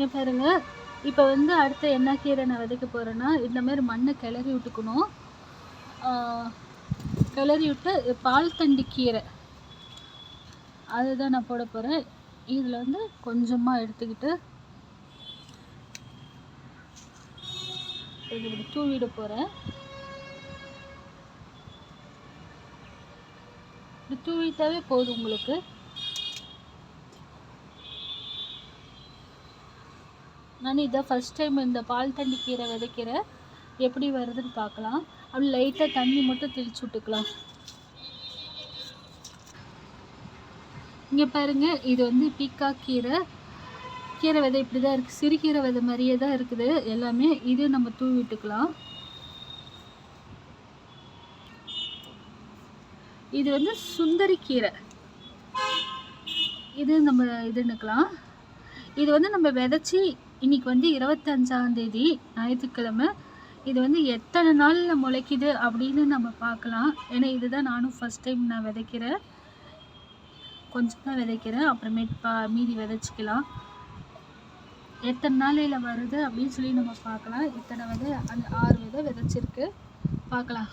இங்கே பாருங்க, இப்போ வந்து அடுத்து என்ன கீரை நான் விதைக்க போகிறேன்னா, இந்த மாதிரி மண்ணை கிளறி விட்டுக்கணும். கிளறி விட்டு பால் தண்டி கீரை அதுதான் நான் போட போகிறேன். இதில் வந்து கொஞ்சமாக எடுத்துக்கிட்டு இப்படி தூவிட போகிறேன். இப்படி தூவிட்டாவே போதும் உங்களுக்கு. நான் இதை ஃபஸ்ட் டைம் இந்த பால் தண்ணி கீரை விதைக்கிறேன். எப்படி வருதுன்னு பார்க்கலாம். அப்படி லைட்டாக தண்ணி மட்டும் தெளிச்சு விட்டுக்கலாம். இங்கே பாருங்கள், இது வந்து பீக்காக் கீரை. கீரை விதை இப்படி தான் இருக்குது. சிறுகீரை விதை மாதிரியே தான் இருக்குது எல்லாமே. இது நம்ம தூவி விட்டுக்கலாம். இது வந்து சுந்தரி கீரை. இது நம்ம இதுன்னுக்கலாம். இது வந்து நம்ம விதைச்சி இன்றைக்கி வந்து 25ஆம் தேதி ஞாயிற்றுக்கிழமை. இது வந்து எத்தனை நாளில் முளைக்குது அப்படின்னு நம்ம பார்க்கலாம். ஏன்னா இதுதான் நானும் ஃபஸ்ட் டைம் நான் விதைக்கிறேன். கொஞ்சம் தான் விதைக்கிறேன், அப்புறமேட்டு மீதி விதைச்சிக்கலாம். எத்தனை நாளையில் வருது அப்படின்னு சொல்லி நம்ம பார்க்கலாம். இத்தனை விதை, அந்த 6 விதை விதைச்சிருக்கு, பார்க்கலாம்.